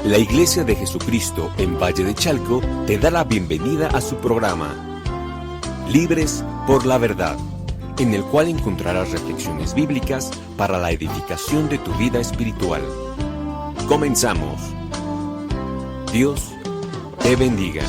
La Iglesia de Jesucristo en Valle de Chalco te da la bienvenida a su programa Libres por la Verdad, en el cual encontrarás reflexiones bíblicas para la edificación de tu vida espiritual. Comenzamos. Dios te bendiga.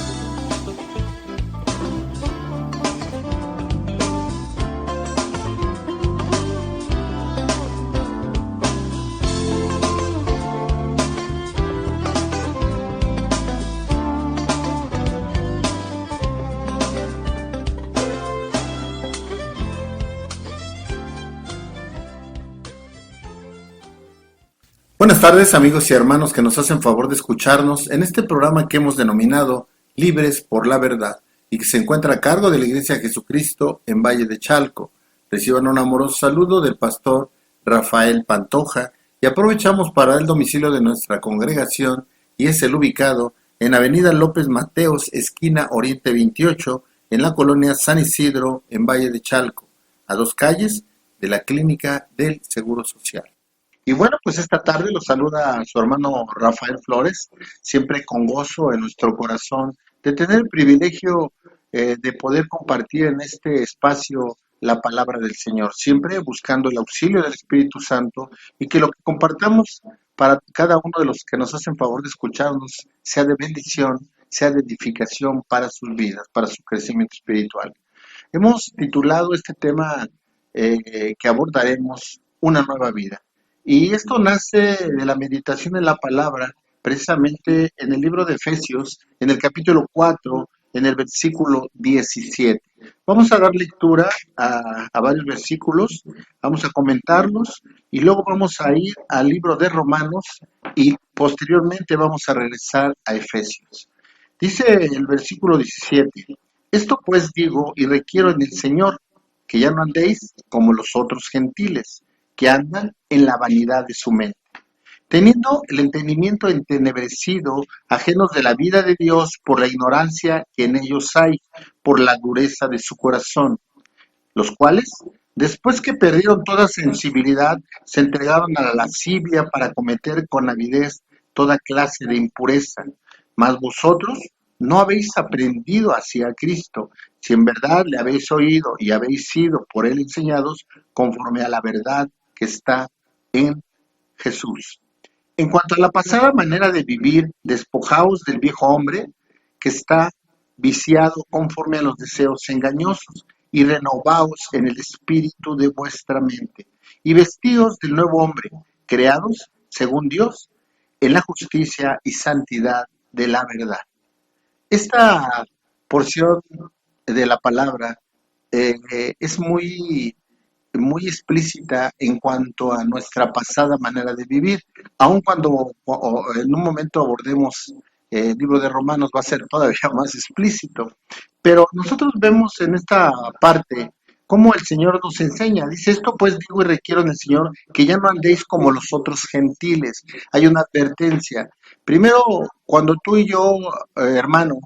Buenas tardes, amigos y hermanos que nos hacen favor de escucharnos en este programa que hemos denominado Libres por la Verdad y que se encuentra a cargo de la Iglesia de Jesucristo en Valle de Chalco. Reciban un amoroso saludo del pastor Rafael Pantoja y aprovechamos para dar el domicilio de nuestra congregación y es el ubicado en Avenida López Mateos, esquina Oriente 28, en la colonia San Isidro en Valle de Chalco, a 2 calles de la Clínica del Seguro Social. Y bueno, pues esta tarde los saluda su hermano Rafael Flores, siempre con gozo en nuestro corazón de tener el privilegio de poder compartir en este espacio la palabra del Señor, siempre buscando el auxilio del Espíritu Santo y que lo que compartamos para cada uno de los que nos hacen favor de escucharnos sea de bendición, sea de edificación para sus vidas, para su crecimiento espiritual. Hemos titulado este tema que abordaremos Una nueva vida. Y esto nace de la meditación en la palabra, precisamente en el libro de Efesios, en el capítulo 4, en el versículo 17. Vamos a dar lectura a varios versículos, vamos a comentarlos y luego vamos a ir al libro de Romanos y posteriormente vamos a regresar a Efesios. Dice el versículo 17, esto pues digo y requiero en el Señor, que ya no andéis como los otros gentiles, que andan en la vanidad de su mente, teniendo el entendimiento entenebrecido, ajenos de la vida de Dios por la ignorancia que en ellos hay, por la dureza de su corazón, los cuales, después que perdieron toda sensibilidad, se entregaron a la lascivia para cometer con avidez toda clase de impureza. Mas vosotros no habéis aprendido así a Cristo, si en verdad le habéis oído y habéis sido por él enseñados conforme a la verdad que está en Jesús. En cuanto a la pasada manera de vivir, despojaos del viejo hombre que está viciado conforme a los deseos engañosos y renovaos en el espíritu de vuestra mente y vestidos del nuevo hombre, creados según Dios en la justicia y santidad de la verdad. Esta porción de la palabra es muy explícita en cuanto a nuestra pasada manera de vivir, aun cuando en un momento abordemos el libro de Romanos va a ser todavía más explícito, pero nosotros vemos en esta parte cómo el Señor nos enseña, dice esto pues digo y requiero en el Señor que ya no andéis como los otros gentiles. Hay una advertencia, primero cuando tú y yo, hermano,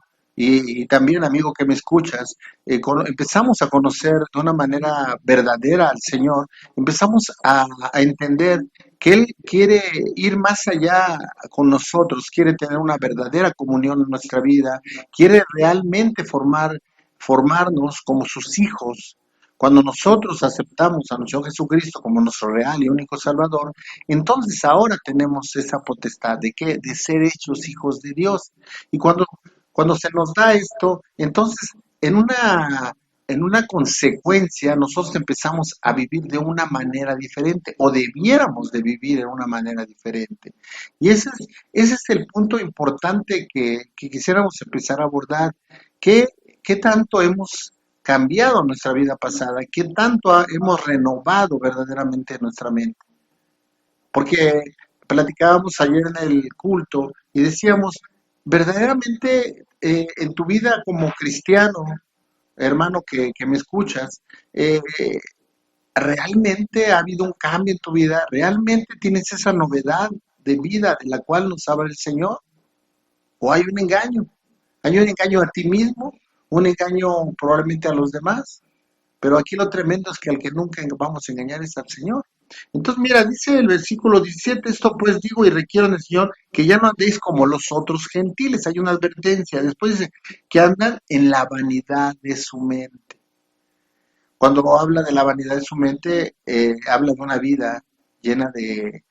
y también amigo que me escuchas, empezamos a conocer de una manera verdadera al Señor, empezamos a entender que Él quiere ir más allá con nosotros, quiere tener una verdadera comunión en nuestra vida, quiere realmente formarnos como sus hijos. Cuando nosotros aceptamos a nuestro Jesucristo como nuestro real y único Salvador, entonces ahora tenemos esa potestad de ¿qué? De ser hechos hijos de Dios. Y cuando se nos da esto, entonces en una consecuencia nosotros empezamos a vivir de una manera diferente o debiéramos de vivir de una manera diferente. Y ese es el punto importante que quisiéramos empezar a abordar. ¿Qué tanto hemos cambiado nuestra vida pasada? ¿Qué tanto hemos renovado verdaderamente nuestra mente? Porque platicábamos ayer en el culto y decíamos, verdaderamente en tu vida como cristiano, hermano que me escuchas, ¿realmente ha habido un cambio en tu vida? ¿Realmente tienes esa novedad de vida de la cual nos habla el Señor? ¿O hay un engaño? Hay un engaño a ti mismo, un engaño probablemente a los demás, pero aquí lo tremendo es que al que nunca vamos a engañar es al Señor. Entonces, mira, dice el versículo 17, esto pues digo y requiero en el Señor que ya no andéis como los otros gentiles. Hay una advertencia. Después dice que andan en la vanidad de su mente. Cuando habla de la vanidad de su mente, habla de una vida llena de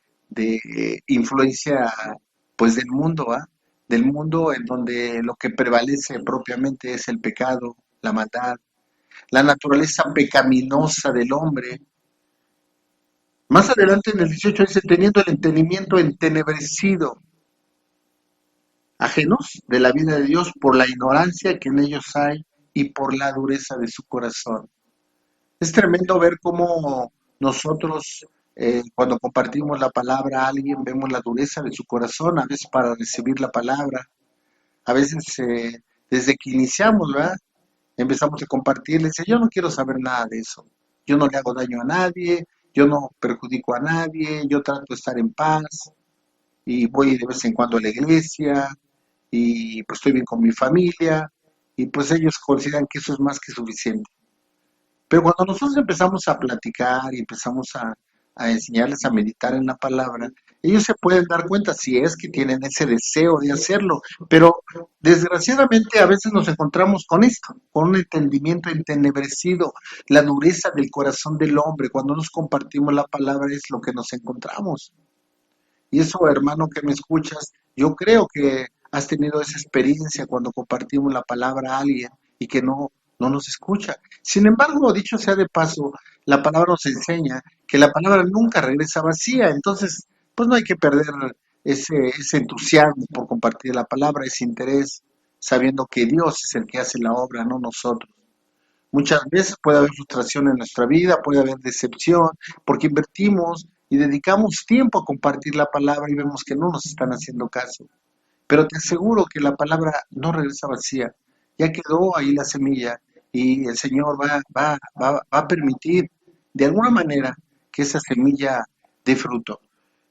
influencia, pues del mundo, ¿va? Del mundo en donde lo que prevalece propiamente es el pecado, la maldad, la naturaleza pecaminosa del hombre. Más adelante en el 18 dice, teniendo el entendimiento entenebrecido, ajenos de la vida de Dios por la ignorancia que en ellos hay y por la dureza de su corazón. Es tremendo ver cómo nosotros, cuando compartimos la palabra a alguien, vemos la dureza de su corazón, a veces para recibir la palabra, a veces desde que iniciamos, ¿verdad? Empezamos a compartir, le dice, yo no quiero saber nada de eso, yo no le hago daño a nadie, yo no perjudico a nadie, yo trato de estar en paz y voy de vez en cuando a la iglesia y pues estoy bien con mi familia y pues ellos consideran que eso es más que suficiente. Pero cuando nosotros empezamos a platicar y empezamos a enseñarles a meditar en la palabra, ellos se pueden dar cuenta si es que tienen ese deseo de hacerlo. Pero desgraciadamente a veces nos encontramos con esto, con un entendimiento entenebrecido, la dureza del corazón del hombre. Cuando nos compartimos la palabra es lo que nos encontramos. Y eso, hermano que me escuchas, yo creo que has tenido esa experiencia cuando compartimos la palabra a alguien y que no nos escucha. Sin embargo, dicho sea de paso, la palabra nos enseña que la palabra nunca regresa vacía. Entonces, pues no hay que perder ese entusiasmo por compartir la palabra, ese interés, sabiendo que Dios es el que hace la obra, no nosotros. Muchas veces puede haber frustración en nuestra vida, puede haber decepción, porque invertimos y dedicamos tiempo a compartir la palabra y vemos que no nos están haciendo caso. Pero te aseguro que la palabra no regresa vacía. Ya quedó ahí la semilla y el Señor va a permitir de alguna manera que esa semilla dé fruto.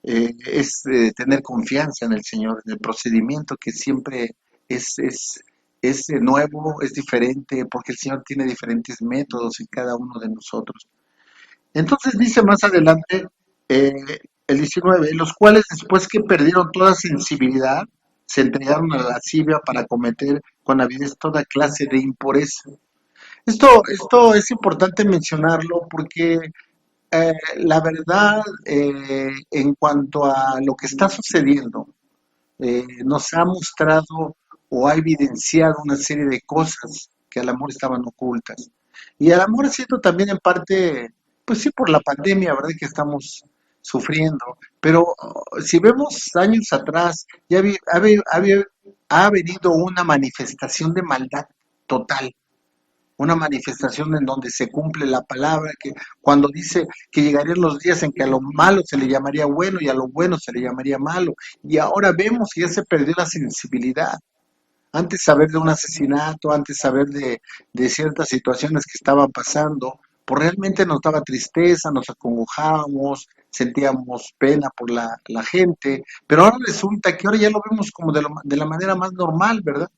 Tener confianza en el Señor, en el procedimiento que siempre es, es, es nuevo, es diferente, porque el Señor tiene diferentes métodos en cada uno de nosotros. Entonces dice más adelante, eh, el 19, los cuales después que perdieron toda sensibilidad, se entregaron a la lascivia para cometer con avidez toda clase de impureza. Esto es importante mencionarlo porque la verdad, en cuanto a lo que está sucediendo, nos ha mostrado o ha evidenciado una serie de cosas que al amor estaban ocultas. Y al amor ha sido también en parte, pues sí, por la pandemia, ¿verdad? Que estamos sufriendo. Pero si vemos años atrás, ya ha venido una manifestación de maldad total, una manifestación en donde se cumple la palabra, que cuando dice que llegarían los días en que a lo malo se le llamaría bueno y a lo bueno se le llamaría malo. Y ahora vemos que ya se perdió la sensibilidad. Antes saber de un asesinato, antes saber de ciertas situaciones que estaban pasando, pues realmente nos daba tristeza, nos acongojábamos, sentíamos pena por la gente, pero ahora resulta que ahora ya lo vemos como de la manera más normal, ¿verdad?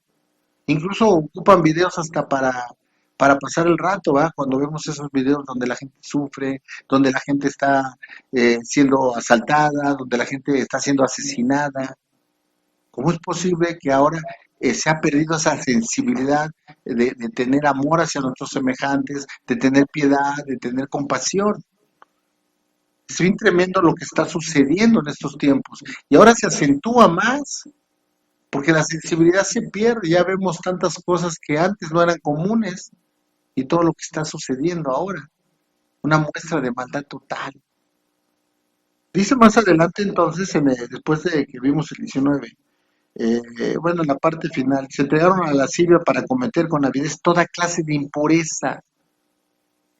Incluso ocupan videos hasta para pasar el rato, ¿va? Cuando vemos esos videos donde la gente sufre, donde la gente está siendo asaltada, donde la gente está siendo asesinada. ¿Cómo es posible que ahora se ha perdido esa sensibilidad de tener amor hacia nuestros semejantes, de tener piedad, de tener compasión? Es bien tremendo lo que está sucediendo en estos tiempos. Y ahora se acentúa más porque la sensibilidad se pierde, ya vemos tantas cosas que antes no eran comunes y todo lo que está sucediendo ahora, una muestra de maldad total. Dice más adelante entonces, después de que vimos el 19, bueno, en la parte final, se entregaron a la lascivia para cometer con avidez toda clase de impureza.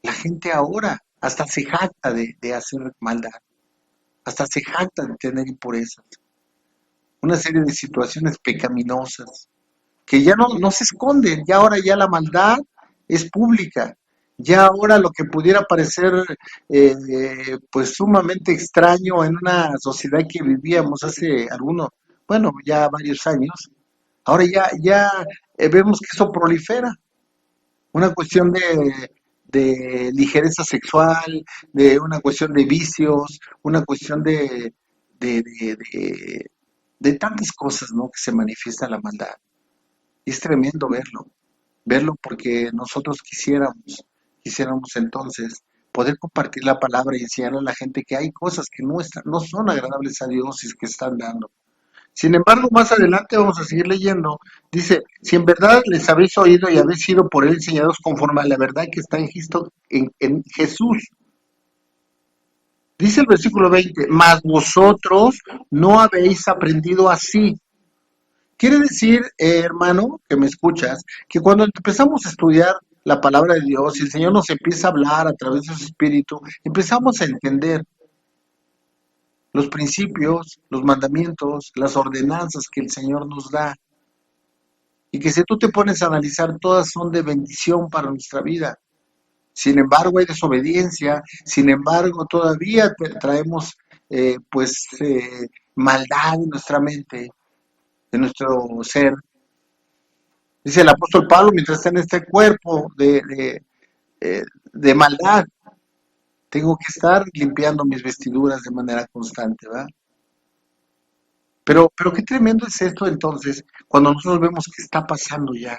La gente ahora hasta se jacta de hacer maldad, hasta se jacta de tener impurezas, una serie de situaciones pecaminosas que ya no se esconden, ya ahora ya la maldad es pública, ya ahora lo que pudiera parecer pues sumamente extraño en una sociedad que vivíamos hace algunos, bueno, ya varios años, ahora ya vemos que eso prolifera, una cuestión de ligereza sexual, de una cuestión de vicios, una cuestión de, de, de, de tantas cosas, ¿no? Que se manifiesta la maldad. Y es tremendo verlo porque nosotros quisiéramos entonces poder compartir la palabra y enseñar a la gente que hay cosas que no son agradables a Dios y que están dando. Sin embargo, más adelante vamos a seguir leyendo. Dice, si en verdad les habéis oído y habéis sido por él enseñados conforme a la verdad que está en Jesús. Dice el versículo 20, mas vosotros no habéis aprendido así. Quiere decir, hermano, que me escuchas, que cuando empezamos a estudiar la palabra de Dios y el Señor nos empieza a hablar a través de su Espíritu, empezamos a entender los principios, los mandamientos, las ordenanzas que el Señor nos da. Y que si tú te pones a analizar, todas son de bendición para nuestra vida. Sin embargo, hay desobediencia, sin embargo, todavía traemos maldad en nuestra mente, en nuestro ser. Dice el apóstol Pablo, mientras está en este cuerpo de maldad, tengo que estar limpiando mis vestiduras de manera constante, ¿verdad? Pero qué tremendo es esto entonces, cuando nosotros vemos qué está pasando ya.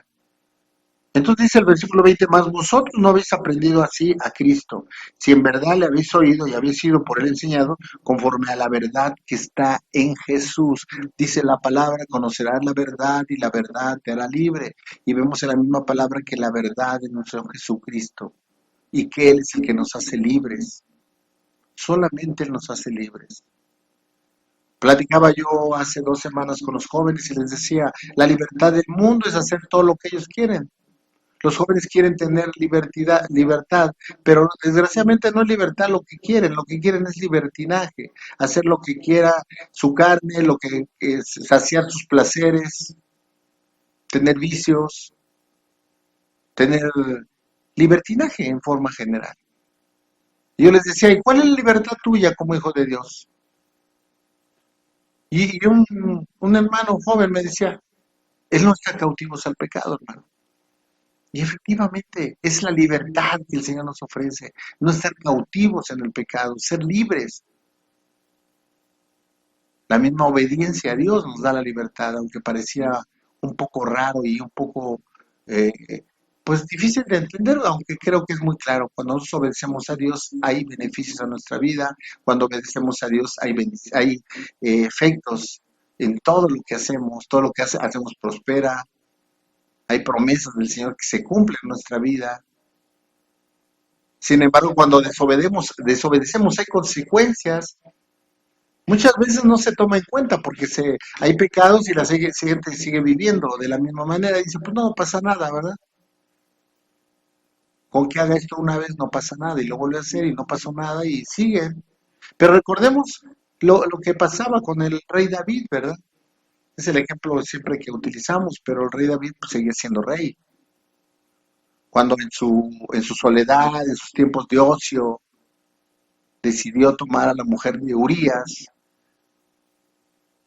Entonces dice el versículo 20, más vosotros no habéis aprendido así a Cristo, si en verdad le habéis oído y habéis sido por él enseñado, conforme a la verdad que está en Jesús. Dice la palabra, conocerás la verdad y la verdad te hará libre. Y vemos en la misma palabra que la verdad es nuestro Jesucristo y que Él es el que nos hace libres. Solamente Él nos hace libres. Platicaba yo hace 2 semanas con los jóvenes y les decía, la libertad del mundo es hacer todo lo que ellos quieren. Los jóvenes quieren tener libertad, pero desgraciadamente no es libertad lo que quieren es libertinaje, hacer lo que quiera su carne, lo que es saciar sus placeres, tener vicios, tener libertinaje en forma general. Y yo les decía, ¿y cuál es la libertad tuya como hijo de Dios? Y un hermano joven me decía, él no está cautivo al pecado, hermano. Y efectivamente es la libertad que el Señor nos ofrece, no estar cautivos en el pecado, ser libres. La misma obediencia a Dios nos da la libertad, aunque parecía un poco raro y un poco, eh, pues difícil de entender, aunque creo que es muy claro. Cuando nosotros obedecemos a Dios hay beneficios a nuestra vida, cuando obedecemos a Dios hay efectos en todo lo que hacemos, todo lo que hacemos prospera. Hay promesas del Señor que se cumplen en nuestra vida. Sin embargo, cuando desobedecemos hay consecuencias. Muchas veces no se toma en cuenta porque hay pecados y la gente sigue viviendo de la misma manera. Y dice, pues no pasa nada, ¿verdad? Con que haga esto una vez no pasa nada y lo vuelve a hacer y no pasó nada y sigue. Pero recordemos lo que pasaba con el rey David, ¿verdad? Es el ejemplo siempre que utilizamos, pero el rey David pues, seguía siendo rey. Cuando en su soledad, en sus tiempos de ocio, decidió tomar a la mujer de Urías,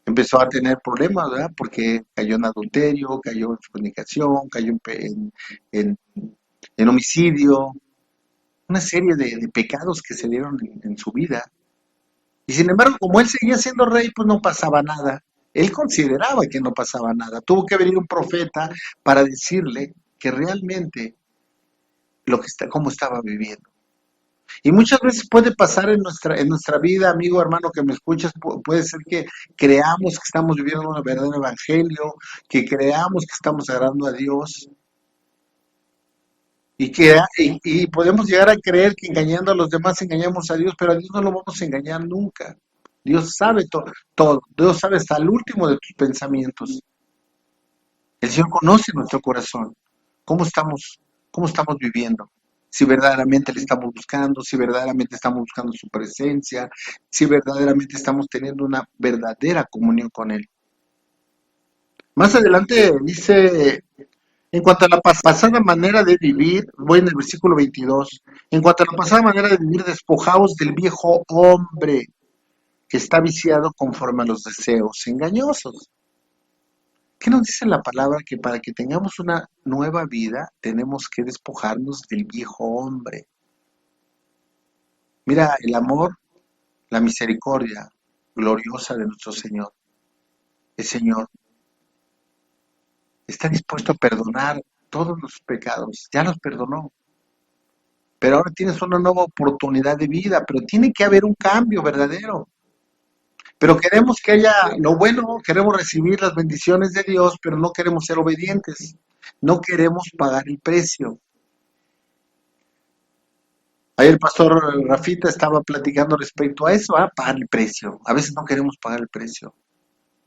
empezó a tener problemas, ¿verdad? Porque cayó en adulterio, cayó en fornicación, cayó en, en homicidio, una serie de pecados que se dieron en su vida. Y sin embargo, como él seguía siendo rey, pues no pasaba nada. Él consideraba que no pasaba nada. Tuvo que venir un profeta para decirle que realmente cómo estaba viviendo. Y muchas veces puede pasar en nuestra vida, amigo, hermano, que me escuchas, puede ser que creamos que estamos viviendo un verdadero evangelio, que creamos que estamos agradando a Dios, y podemos llegar a creer que engañando a los demás engañamos a Dios, pero a Dios no lo vamos a engañar nunca. Dios sabe todo, Dios sabe hasta el último de tus pensamientos. El Señor conoce nuestro corazón, cómo estamos viviendo. Si verdaderamente le estamos buscando, si verdaderamente estamos buscando su presencia, si verdaderamente estamos teniendo una verdadera comunión con Él. Más adelante dice, en cuanto a la pasada manera de vivir, voy en el versículo 22, en cuanto a la pasada manera de vivir, despojaos del viejo hombre que está viciado conforme a los deseos engañosos. ¿Qué nos dice la palabra? Que para que tengamos una nueva vida tenemos que despojarnos del viejo hombre. Mira, el amor, la misericordia gloriosa de nuestro Señor. El Señor está dispuesto a perdonar todos los pecados, ya los perdonó. Pero ahora tienes una nueva oportunidad de vida, pero tiene que haber un cambio verdadero. Pero queremos que haya lo bueno, queremos recibir las bendiciones de Dios, pero no queremos ser obedientes, no queremos pagar el precio. Ahí el pastor Rafita estaba platicando respecto a eso, a pagar el precio. A veces no queremos pagar el precio.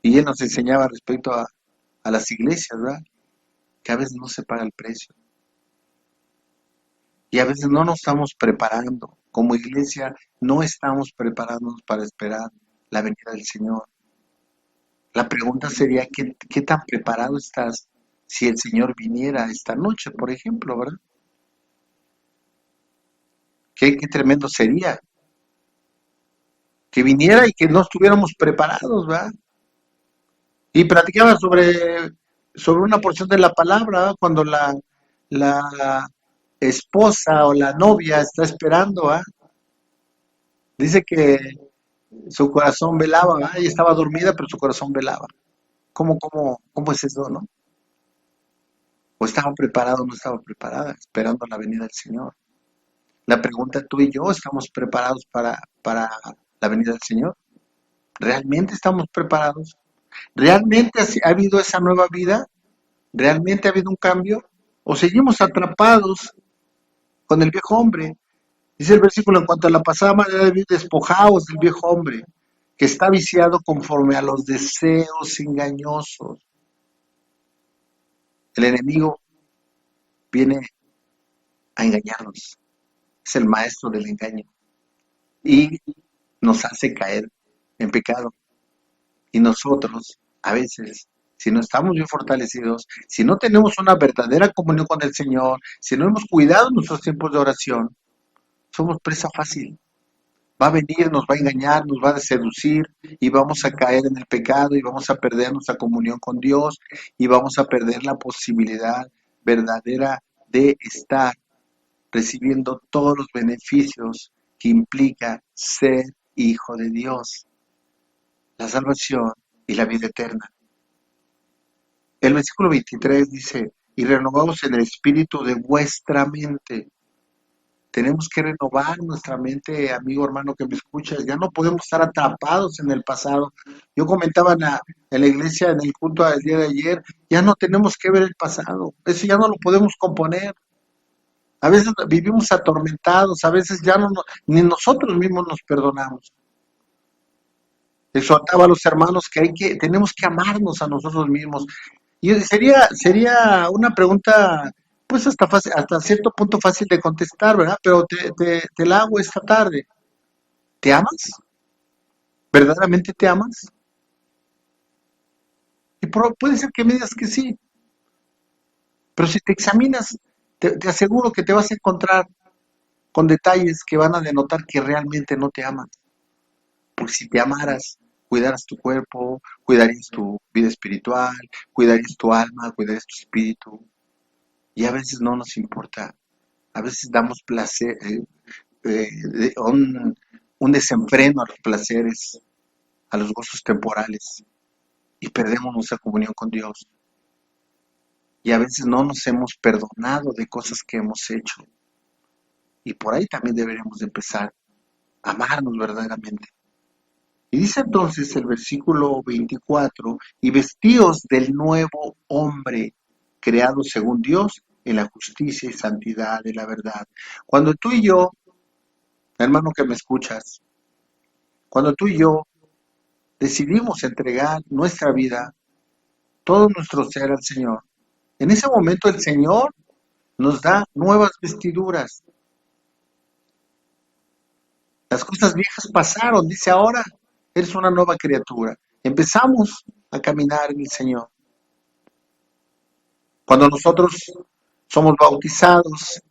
Y él nos enseñaba respecto a las iglesias, ¿verdad? Que a veces no se paga el precio. Y a veces no nos estamos preparando. Como iglesia no estamos preparándonos para esperar la venida del Señor. La pregunta sería, ¿qué tan preparado estás si el Señor viniera esta noche, por ejemplo, ¿verdad? Qué tremendo sería que viniera y que no estuviéramos preparados, ¿verdad? Y platicaba sobre una porción de la palabra, ¿verdad? Cuando la esposa o la novia está esperando, ¿verdad? Dice que su corazón velaba, ¿verdad? Ella estaba dormida, pero su corazón velaba. ¿Cómo es eso, no? O estaba preparado o no estaba preparada, esperando la venida del Señor. La pregunta, tú y yo, ¿estamos preparados para la venida del Señor? ¿Realmente estamos preparados? ¿Realmente ha habido esa nueva vida? ¿Realmente ha habido un cambio? ¿O seguimos atrapados con el viejo hombre? Dice el versículo, en cuanto a la pasada manera de vivir, despojaos del viejo hombre, que está viciado conforme a los deseos engañosos. El enemigo viene a engañarnos. Es el maestro del engaño. Y nos hace caer en pecado. Y nosotros, a veces, si no estamos bien fortalecidos, si no tenemos una verdadera comunión con el Señor, si no hemos cuidado nuestros tiempos de oración, somos presa fácil. Va a venir, nos va a engañar, nos va a seducir y vamos a caer en el pecado y vamos a perder nuestra comunión con Dios y vamos a perder la posibilidad verdadera de estar recibiendo todos los beneficios que implica ser hijo de Dios, la salvación y la vida eterna. El versículo 23 dice, y renovaos en el espíritu de vuestra mente. Tenemos que renovar nuestra mente, amigo, hermano, que me escuchas. Ya no podemos estar atrapados en el pasado. Yo comentaba en la iglesia, en el culto del día de ayer, ya no tenemos que ver el pasado. Eso ya no lo podemos componer. A veces vivimos atormentados, a veces ya ni nosotros mismos nos perdonamos. Exhortaba a los hermanos que tenemos que amarnos a nosotros mismos. Y sería una pregunta, pues hasta cierto punto fácil de contestar, ¿verdad? Pero te la hago esta tarde. ¿Te amas? ¿Verdaderamente te amas? Y puede ser que me digas que sí, pero si te examinas, te aseguro que te vas a encontrar con detalles que van a denotar que realmente no te amas. Porque si te amaras, cuidaras tu cuerpo, cuidarías tu vida espiritual, cuidarías tu alma, cuidarías tu espíritu. Y a veces no nos importa. A veces damos placer, un desenfreno a los placeres, a los gozos temporales. Y perdemos nuestra comunión con Dios. Y a veces no nos hemos perdonado de cosas que hemos hecho. Y por ahí también deberíamos de empezar a amarnos verdaderamente. Y dice entonces el versículo 24, y vestíos del nuevo hombre, creado según Dios, en la justicia y santidad de la verdad. Cuando tú y yo, hermano que me escuchas, cuando tú y yo decidimos entregar nuestra vida, todo nuestro ser al Señor, en ese momento el Señor nos da nuevas vestiduras. Las cosas viejas pasaron, dice ahora, eres una nueva criatura. Empezamos a caminar en el Señor. Cuando nosotros somos bautizados,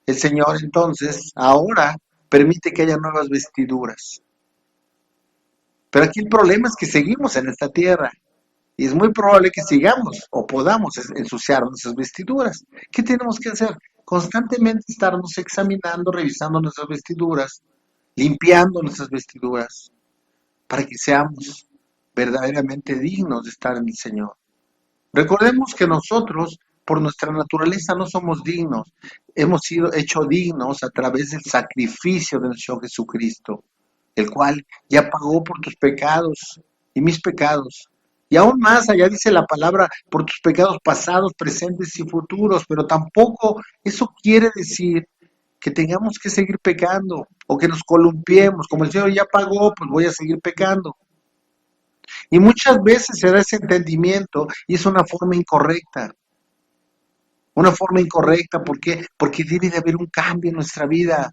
el Señor entonces ahora permite que haya nuevas vestiduras. Pero aquí el problema es que seguimos en esta tierra. Y es muy probable que sigamos o podamos ensuciar nuestras vestiduras. ¿Qué tenemos que hacer? Constantemente estarnos examinando, revisando nuestras vestiduras, limpiando nuestras vestiduras, para que seamos verdaderamente dignos de estar en el Señor. Recordemos que nosotros, por nuestra naturaleza, no somos dignos. Hemos sido hechos dignos a través del sacrificio de nuestro Jesucristo, el cual ya pagó por tus pecados y mis pecados. Y aún más, allá dice la palabra, por tus pecados pasados, presentes y futuros, pero tampoco eso quiere decir que tengamos que seguir pecando o que nos columpiemos. Como el Señor ya pagó, pues voy a seguir pecando. Y muchas veces se da ese entendimiento y es una forma incorrecta. Una forma incorrecta, ¿por qué? Porque debe de haber un cambio en nuestra vida.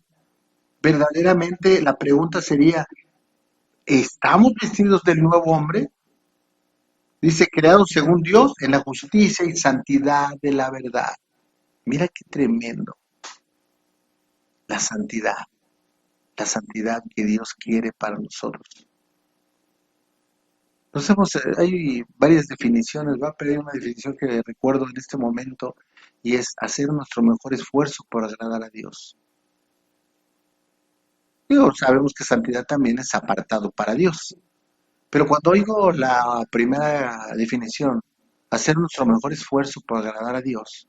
Verdaderamente la pregunta sería, ¿estamos vestidos del nuevo hombre? Dice, creados según Dios en la justicia y santidad de la verdad. Mira qué tremendo. La santidad que Dios quiere para nosotros. Hay varias definiciones, va, pero hay una definición que recuerdo en este momento y es hacer nuestro mejor esfuerzo por agradar a Dios. Digo, sabemos que santidad también es apartado para Dios, pero cuando oigo la primera definición, hacer nuestro mejor esfuerzo por agradar a Dios,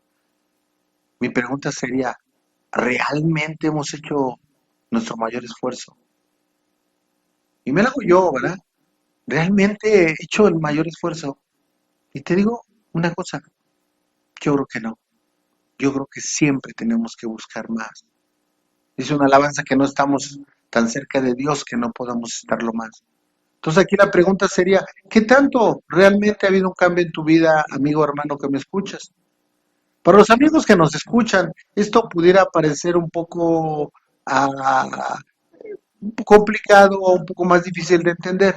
mi pregunta sería, ¿realmente hemos hecho nuestro mayor esfuerzo? Y me lo hago yo, ¿verdad? ¿Realmente he hecho el mayor esfuerzo? Y te digo una cosa, yo creo que no. Yo creo que siempre tenemos que buscar más. Dice una alabanza que no estamos tan cerca de Dios que no podamos estarlo más. Entonces aquí la pregunta sería, ¿qué tanto realmente ha habido un cambio en tu vida, amigo, hermano, que me escuchas? Para los amigos que nos escuchan, esto pudiera parecer ah, un poco complicado o un poco más difícil de entender,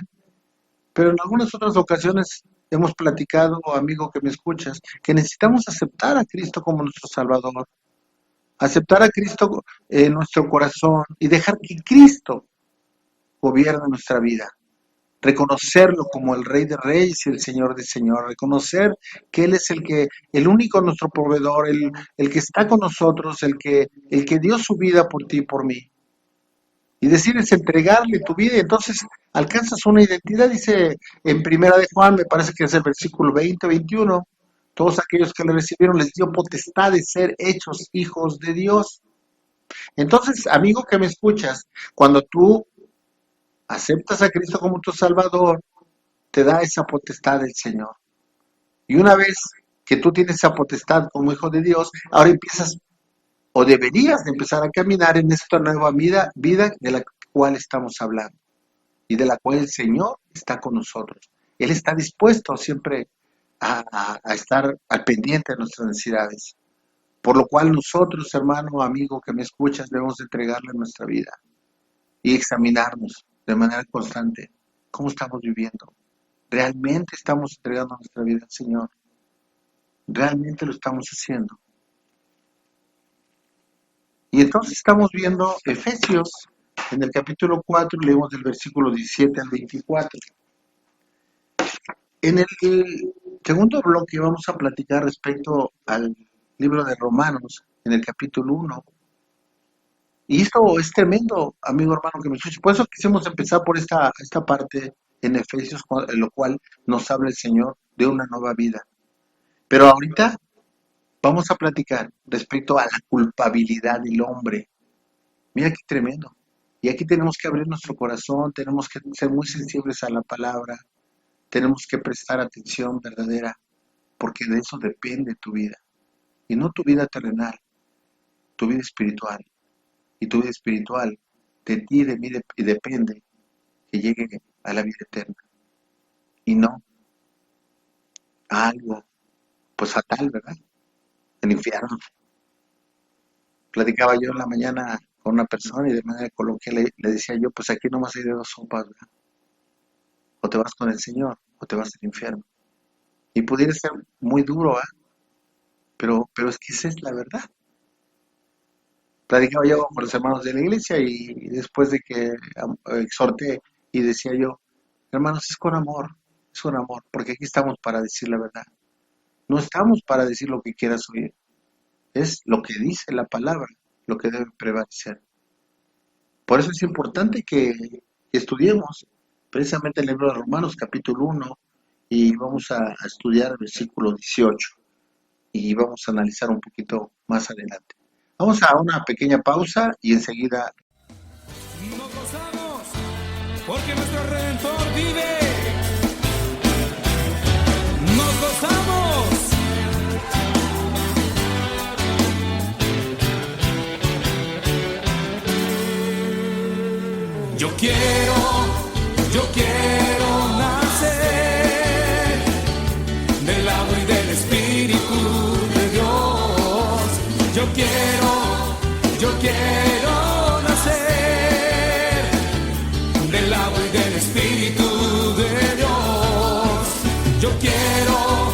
pero en algunas otras ocasiones hemos platicado, amigo que me escuchas, que necesitamos aceptar a Cristo como nuestro Salvador, aceptar a Cristo en nuestro corazón y dejar que Cristo gobierne nuestra vida. Reconocerlo como el Rey de Reyes y el Señor de Señores, reconocer que Él es el único nuestro proveedor, el que está con nosotros, el que dio su vida por ti y por mí. Y decides entregarle tu vida y entonces alcanzas una identidad, dice en Primera de Juan, me parece que es el versículo 20, 21, todos aquellos que le recibieron les dio potestad de ser hechos hijos de Dios. Entonces, amigo que me escuchas, cuando tú aceptas a Cristo como tu Salvador, te da esa potestad del Señor. Y una vez que tú tienes esa potestad como hijo de Dios, ahora empiezas o deberías de empezar a caminar en esta nueva vida de la cual estamos hablando y de la cual el Señor está con nosotros. Él está dispuesto siempre a estar al pendiente de nuestras necesidades. Por lo cual nosotros, hermano, amigo que me escuchas, debemos entregarle nuestra vida y examinarnos de manera constante cómo estamos viviendo. ¿Realmente estamos entregando nuestra vida al Señor? ¿Realmente lo estamos haciendo? Y entonces estamos viendo Efesios, en el capítulo 4, leemos del versículo 17 al 24. En el segundo bloque vamos a platicar respecto al libro de Romanos, en el capítulo 1. Y esto es tremendo, amigo hermano que me escucha. Por eso quisimos empezar por esta parte en Efesios, en lo cual nos habla el Señor de una nueva vida. Pero ahorita vamos a platicar respecto a la culpabilidad del hombre. Mira qué tremendo. Y aquí tenemos que abrir nuestro corazón, tenemos que ser muy sensibles a la palabra, tenemos que prestar atención verdadera, porque de eso depende tu vida. Y no tu vida terrenal, tu vida espiritual. Y tu vida espiritual de ti y de mí y depende que llegue a la vida eterna. Y no a algo, pues fatal, ¿verdad? El infierno. Platicaba yo en la mañana con una persona y de manera coloquial le decía yo, pues aquí nomás hay de dos sopas, ¿verdad? O te vas con el Señor o te vas al infierno. Y pudiera ser muy duro, ¿eh? Pero es que esa es la verdad. Platicaba yo con los hermanos de la iglesia y después de que exhorté y decía yo, hermanos, es con amor, es con amor, porque aquí estamos para decir la verdad. No estamos para decir lo que quieras oír, es lo que dice la palabra, lo que debe prevalecer. Por eso es importante que estudiemos precisamente el libro de Romanos capítulo 1 y vamos a estudiar el versículo 18 y vamos a analizar un poquito más adelante. Vamos a una pequeña pausa y enseguida. Nos gozamos porque nuestro Redentor vive. Nos gozamos. Yo quiero nacer del agua y del Espíritu de Dios. Yo quiero nacer del agua y del Espíritu de Dios. Yo quiero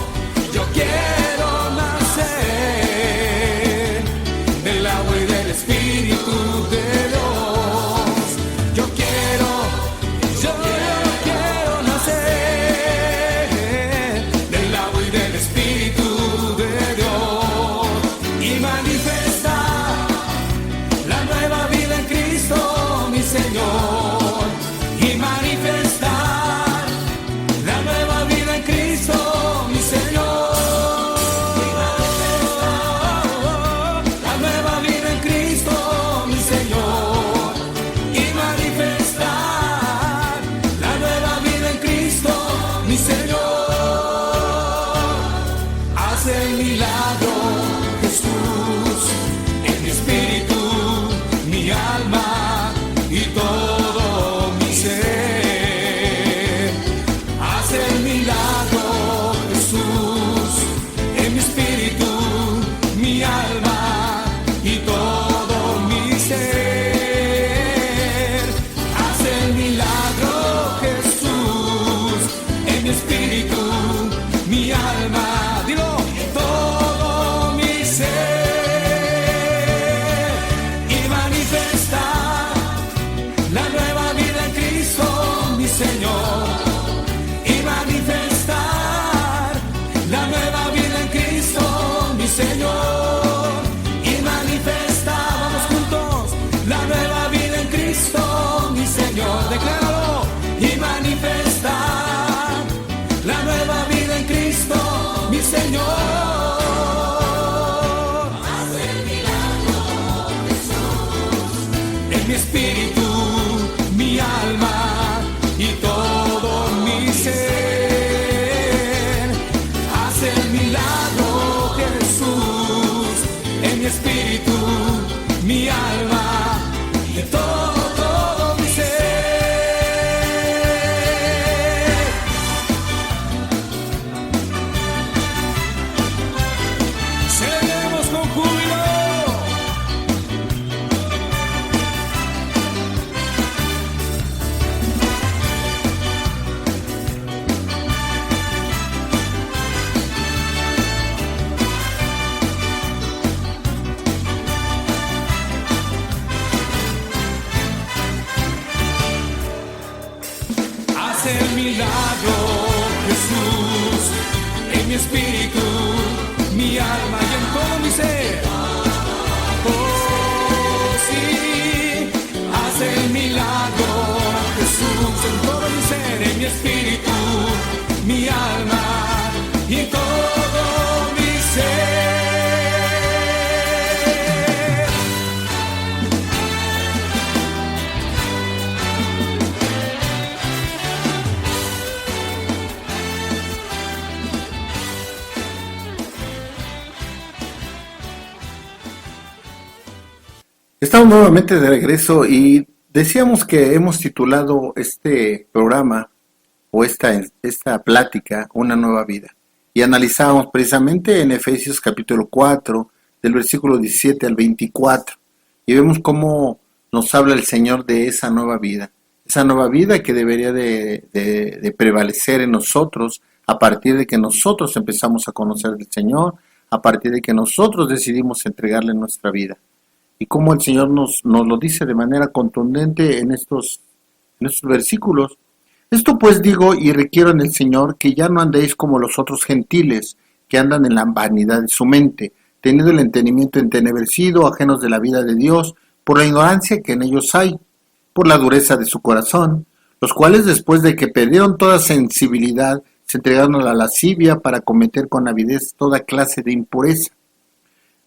nacer del agua y del Espíritu de Dios. Yo quiero nacer del agua y del Espíritu de Dios y manifestar la nueva vida en Cristo, mi Señor, y manifestar la nueva vida en Cristo, mi Señor, la nueva vida en Cristo, mi Señor, y manifestar la nueva vida en Cristo, mi Señor. Haz el milagro, Jesús, en mi espíritu, mi alma y todo mi ser. Haz el milagro, Jesús, en mi espíritu, mi alma y todo mi ser. Haz el milagro, Jesús, en mi espíritu, mi alma, dilo, todo mi ser, y manifestar la nueva vida en Cristo, mi Señor, y manifestar la nueva vida en Cristo, mi Señor, y manifestar, vamos juntos, la nueva vida en Cristo, mi Señor, decláralo, y manifestar la nueva vida en Cristo, mi Señor. Haz el milagro, Jesús, en mi espíritu, mi alma y todo mi ser. Haz el milagro, Jesús, en mi espíritu, mi alma y todo mi ser. Celebremos con júbilo. Haz el milagro, Jesús, en mi espíritu, mi alma y en todo mi ser. Oh, sí, haz el milagro, Jesús, en todo mi ser, en mi espíritu, mi alma y todo mi ser. Estamos nuevamente de regreso y decíamos que hemos titulado este programa o esta plática Una nueva vida. Y analizamos precisamente en Efesios capítulo 4, del versículo 17 al 24. Y vemos cómo nos habla el Señor de esa nueva vida que debería de prevalecer en nosotros a partir de que nosotros empezamos a conocer del Señor, a partir de que nosotros decidimos entregarle nuestra vida. Y cómo el Señor nos lo dice de manera contundente en estos versículos. Esto pues digo y requiero en el Señor que ya no andéis como los otros gentiles, que andan en la vanidad de su mente, teniendo el entendimiento entenebrecido, ajenos de la vida de Dios, por la ignorancia que en ellos hay, por la dureza de su corazón, los cuales después de que perdieron toda sensibilidad, se entregaron a la lascivia para cometer con avidez toda clase de impureza.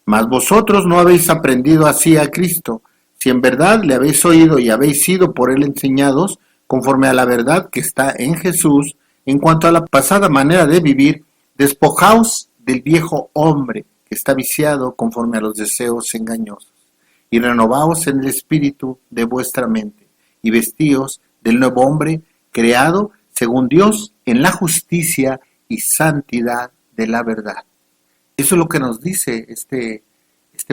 Mas vosotros no habéis aprendido así a Cristo, si en verdad le habéis oído y habéis sido por él enseñados, conforme a la verdad que está en Jesús, en cuanto a la pasada manera de vivir, despojaos del viejo hombre que está viciado conforme a los deseos engañosos, y renovaos en el espíritu de vuestra mente, y vestíos del nuevo hombre creado según Dios en la justicia y santidad de la verdad. Eso es lo que nos dice este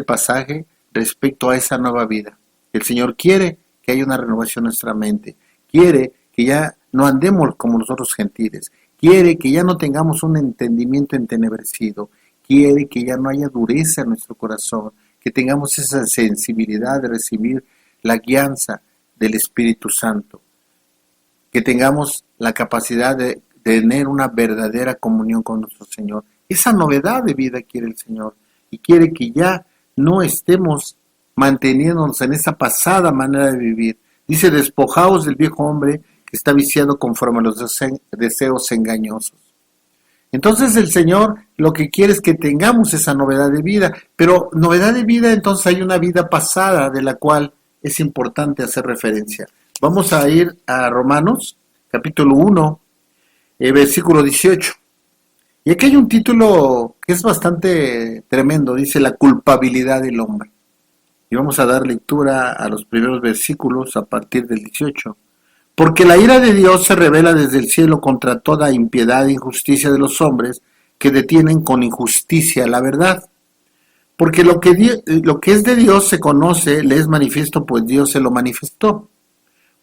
pasaje respecto a esa nueva vida. El Señor quiere que haya una renovación en nuestra mente, quiere que ya no andemos como los otros gentiles, quiere que ya no tengamos un entendimiento entenebrecido, quiere que ya no haya dureza en nuestro corazón, que tengamos esa sensibilidad de recibir la guianza del Espíritu Santo, que tengamos la capacidad de tener una verdadera comunión con nuestro Señor. Esa novedad de vida quiere el Señor y quiere que ya no estemos manteniéndonos en esa pasada manera de vivir. Dice, despojaos del viejo hombre que está viciado conforme a los deseos engañosos. Entonces el Señor lo que quiere es que tengamos esa novedad de vida, pero novedad de vida, entonces hay una vida pasada de la cual es importante hacer referencia. Vamos a ir a Romanos, capítulo 1, versículo 18. Y aquí hay un título que es bastante tremendo, dice la culpabilidad del hombre. Y vamos a dar lectura a los primeros versículos a partir del 18. Porque la ira de Dios se revela desde el cielo contra toda impiedad e injusticia de los hombres que detienen con injusticia la verdad. Porque lo que es de Dios se conoce, le es manifiesto, pues Dios se lo manifestó.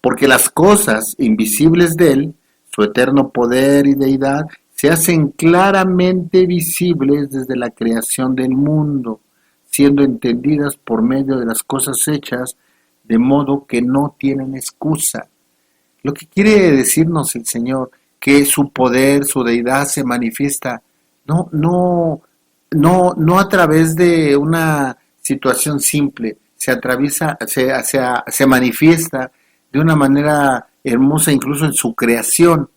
Porque las cosas invisibles de Él, su eterno poder y deidad, se hacen claramente visibles desde la creación del mundo, siendo entendidas por medio de las cosas hechas, de modo que no tienen excusa. Lo que quiere decirnos el Señor, que su poder, su deidad se manifiesta, no a través de una situación simple, se manifiesta de una manera hermosa incluso en su creación.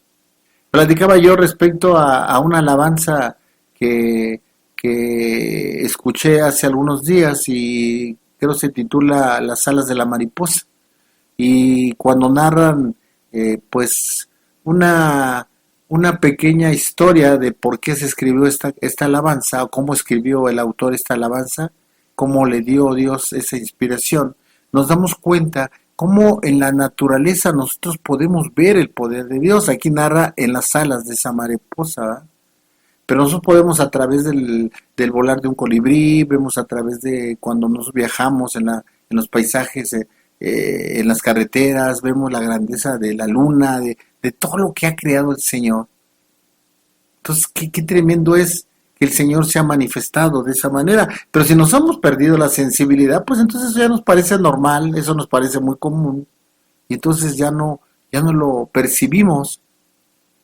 Platicaba yo respecto a una alabanza que escuché hace algunos días y creo se titula Las alas de la mariposa. Y cuando narran pues una pequeña historia de por qué se escribió esta alabanza, o cómo escribió el autor esta alabanza, cómo le dio Dios esa inspiración, nos damos cuenta cómo en la naturaleza nosotros podemos ver el poder de Dios. Aquí narra en las alas de esa mariposa, ¿verdad? Pero nosotros podemos a través del volar de un colibrí, vemos a través de cuando nos viajamos en los paisajes, en las carreteras, vemos la grandeza de la luna, de todo lo que ha creado el Señor. Entonces, qué tremendo es que el Señor se ha manifestado de esa manera. Pero si nos hemos perdido la sensibilidad, pues entonces eso ya nos parece normal, eso nos parece muy común. Y entonces ya no lo percibimos,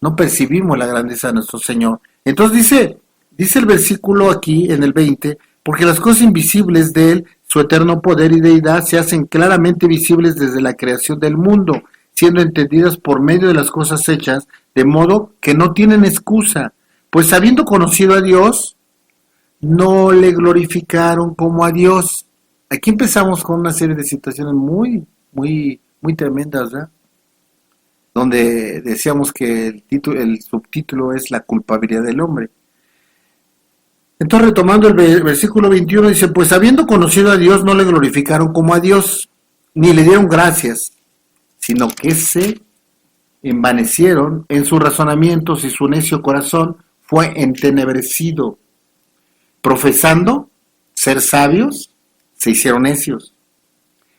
no percibimos la grandeza de nuestro Señor. Entonces dice el versículo aquí en el 20, porque las cosas invisibles de Él, su eterno poder y deidad, se hacen claramente visibles desde la creación del mundo, siendo entendidas por medio de las cosas hechas, de modo que no tienen excusa, pues habiendo conocido a Dios, no le glorificaron como a Dios. Aquí empezamos con una serie de situaciones muy, muy, muy tremendas, ¿verdad? Donde decíamos que el subtítulo es la culpabilidad del hombre. Entonces, retomando el versículo 21, dice, pues habiendo conocido a Dios, no le glorificaron como a Dios, ni le dieron gracias, sino que se envanecieron en sus razonamientos y su necio corazón fue entenebrecido. Profesando ser sabios, se hicieron necios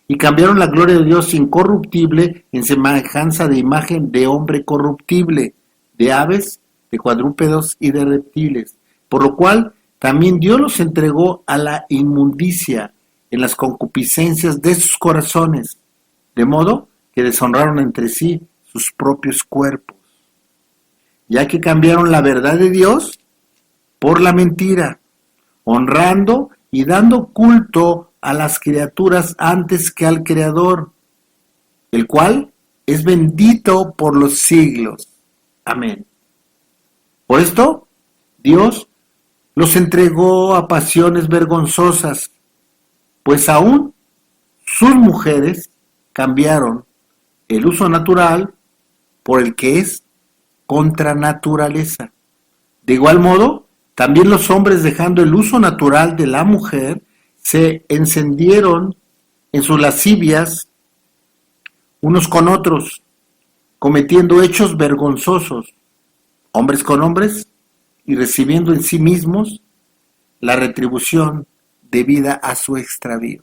y cambiaron la gloria de Dios incorruptible en semejanza de imagen de hombre corruptible, de aves, de cuadrúpedos y de reptiles, por lo cual también Dios los entregó a la inmundicia en las concupiscencias de sus corazones, de modo que deshonraron entre sí sus propios cuerpos, ya que cambiaron la verdad de Dios por la mentira, honrando y dando culto a las criaturas antes que al Creador, el cual es bendito por los siglos. Amén. Por esto, Dios los entregó a pasiones vergonzosas, pues aún sus mujeres cambiaron el uso natural por el que es contra naturaleza. De igual modo, también los hombres, dejando el uso natural de la mujer, se encendieron en sus lascivias unos con otros, cometiendo hechos vergonzosos, hombres con hombres, y recibiendo en sí mismos la retribución debida a su extravío.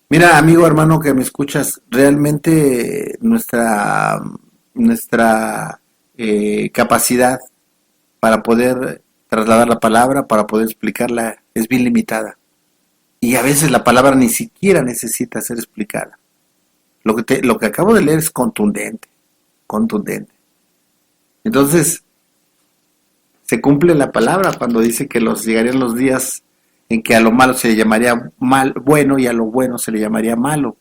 Mira, amigo, hermano, que me escuchas, realmente nuestra capacidad para poder trasladar la palabra, para poder explicarla, es bien limitada. Y a veces la palabra ni siquiera necesita ser explicada. Lo que acabo de leer es contundente. Entonces, se cumple la palabra cuando dice que llegarían los días en que a lo malo se le llamaría bueno y a lo bueno se le llamaría malo.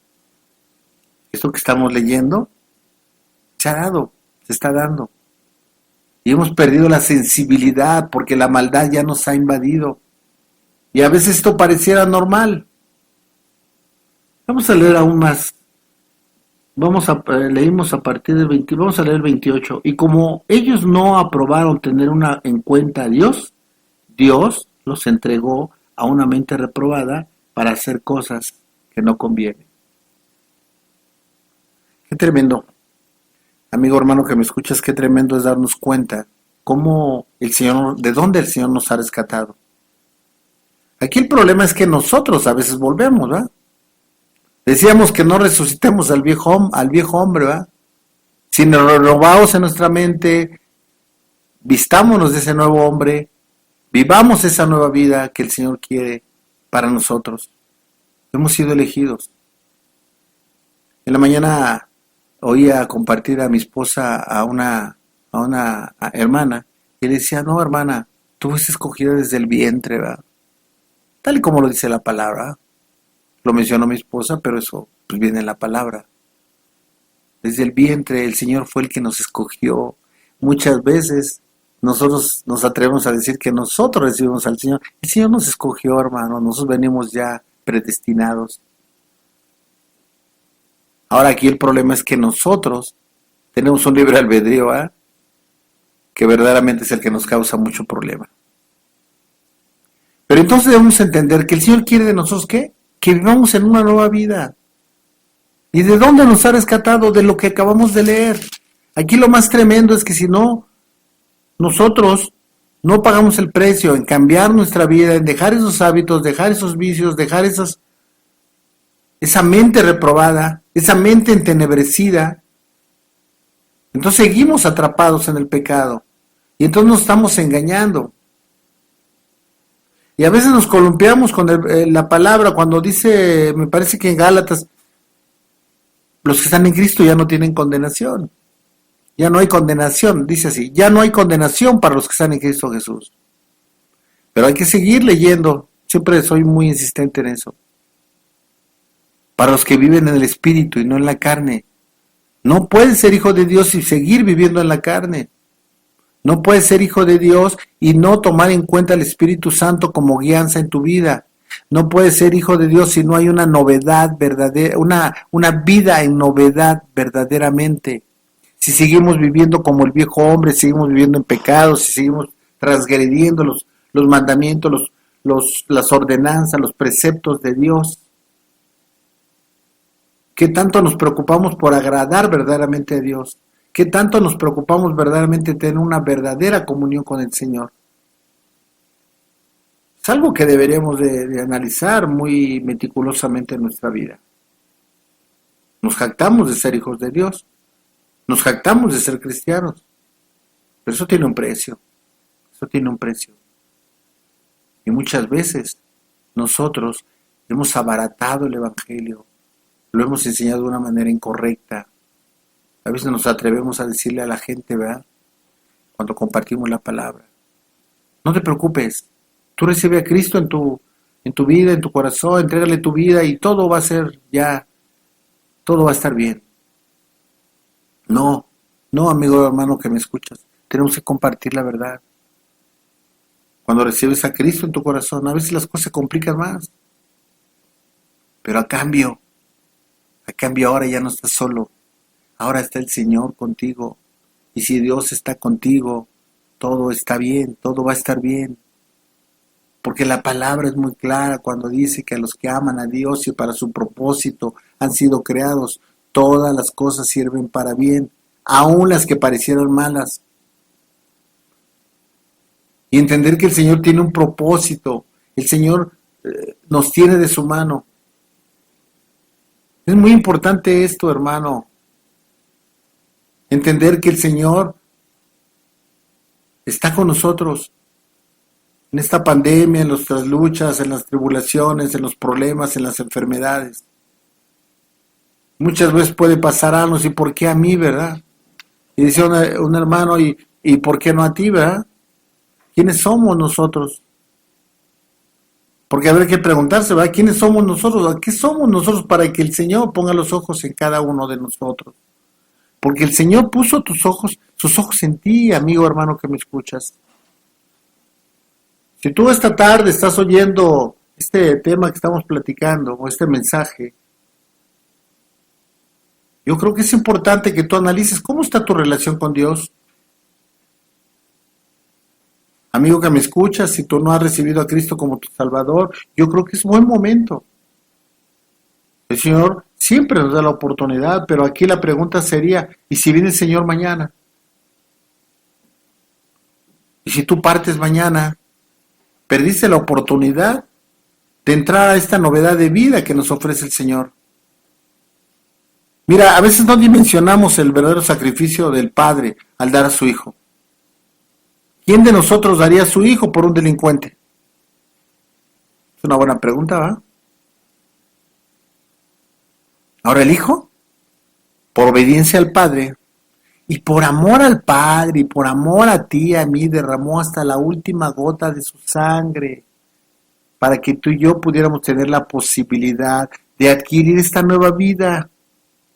Esto que estamos leyendo se ha dado, se está dando. Y hemos perdido la sensibilidad porque la maldad ya nos ha invadido. Y a veces esto pareciera normal. Vamos a leer aún más. Leímos a partir del 20, vamos a leer el 28. Y como ellos no aprobaron tener en cuenta a Dios, Dios los entregó a una mente reprobada para hacer cosas que no convienen. Qué tremendo. Amigo hermano que me escuchas, qué tremendo es darnos cuenta cómo de dónde el Señor nos ha rescatado. Aquí el problema es que nosotros a veces volvemos, ¿verdad? Decíamos que no resucitemos al viejo hombre, ¿verdad? Sino renovaos en nuestra mente, vistámonos de ese nuevo hombre, vivamos esa nueva vida que el Señor quiere para nosotros. Hemos sido elegidos. En la mañana oía compartir a mi esposa a una hermana y le decía, no hermana, tú fuiste escogida desde el vientre, ¿verdad? Tal y como lo dice la palabra, ¿verdad? Lo mencionó mi esposa, pero eso pues viene en la palabra. Desde el vientre el Señor fue el que nos escogió. Muchas veces nosotros nos atrevemos a decir que nosotros recibimos al Señor. El Señor nos escogió, hermano. Nosotros venimos ya predestinados. Ahora aquí el problema es que nosotros tenemos un libre albedrío, ¿eh? Que verdaderamente es el que nos causa mucho problema. Pero entonces debemos entender que el Señor quiere de nosotros ¿qué? Que vivamos en una nueva vida. ¿Y de dónde nos ha rescatado? De lo que acabamos de leer. Aquí lo más tremendo es que si no, nosotros no pagamos el precio en cambiar nuestra vida, en dejar esos hábitos, dejar esos vicios, dejar esa mente reprobada, esa mente entenebrecida, entonces seguimos atrapados en el pecado. Y entonces nos estamos engañando. Y a veces nos columpiamos con la palabra cuando dice, me parece que en Gálatas, los que están en Cristo ya no tienen condenación. Ya no hay condenación, dice así, ya no hay condenación para los que están en Cristo Jesús. Pero hay que seguir leyendo, siempre soy muy insistente en eso. Para los que viven en el Espíritu y no en la carne. No puedes ser hijo de Dios y seguir viviendo en la carne. No puedes ser hijo de Dios y no tomar en cuenta el Espíritu Santo como guianza en tu vida. No puedes ser hijo de Dios si no hay una novedad verdadera, una vida en novedad verdaderamente. Si seguimos viviendo como el viejo hombre, seguimos viviendo en pecados, si seguimos transgrediendo los mandamientos, las ordenanzas, los preceptos de Dios. ¿Qué tanto nos preocupamos por agradar verdaderamente a Dios? ¿Qué tanto nos preocupamos verdaderamente de tener una verdadera comunión con el Señor? Es algo que deberíamos de analizar muy meticulosamente en nuestra vida. Nos jactamos de ser hijos de Dios. Nos jactamos de ser cristianos. Pero eso tiene un precio. Eso tiene un precio. Y muchas veces nosotros hemos abaratado el Evangelio. Lo hemos enseñado de una manera incorrecta. A veces nos atrevemos a decirle a la gente, ¿verdad? Cuando compartimos la palabra. No te preocupes, tú recibe a Cristo en tu vida, en tu corazón, entrégale tu vida y todo va a ser ya, todo va a estar bien. No, amigo hermano que me escuchas, tenemos que compartir la verdad. Cuando recibes a Cristo en tu corazón, a veces las cosas se complican más. Pero a cambio ahora ya no estás solo. Ahora está el Señor contigo. Y si Dios está contigo, todo está bien, todo va a estar bien. Porque la palabra es muy clara cuando dice que a los que aman a Dios y para su propósito han sido creados, todas las cosas sirven para bien, aun las que parecieron malas. Y entender que el Señor tiene un propósito, el Señor nos tiene de su mano. Es muy importante esto, hermano. Entender que el Señor está con nosotros en esta pandemia, en nuestras luchas, en las tribulaciones, en los problemas, en las enfermedades. Muchas veces puede pasar algo, ¿y por qué a mí, verdad? Y dice un hermano, ¿y por qué no a ti, verdad? ¿Quiénes somos nosotros? Porque habrá que preguntarse, ¿verdad? ¿Quiénes somos nosotros? ¿Qué somos nosotros para que el Señor ponga los ojos en cada uno de nosotros? Porque el Señor puso sus ojos en ti, amigo hermano que me escuchas. Si tú esta tarde estás oyendo este tema que estamos platicando, o este mensaje, yo creo que es importante que tú analices cómo está tu relación con Dios. Amigo que me escuchas, si tú no has recibido a Cristo como tu Salvador, yo creo que es buen momento. El Señor siempre nos da la oportunidad, pero aquí la pregunta sería, ¿y si viene el Señor mañana? ¿Y si tú partes mañana? Perdiste la oportunidad de entrar a esta novedad de vida que nos ofrece el Señor. Mira, a veces no dimensionamos el verdadero sacrificio del Padre al dar a su Hijo. ¿Quién de nosotros daría a su hijo por un delincuente? Es una buena pregunta, ¿verdad? Ahora el hijo, por obediencia al Padre, y por amor al Padre, y por amor a ti, a mí, derramó hasta la última gota de su sangre, para que tú y yo pudiéramos tener la posibilidad de adquirir esta nueva vida,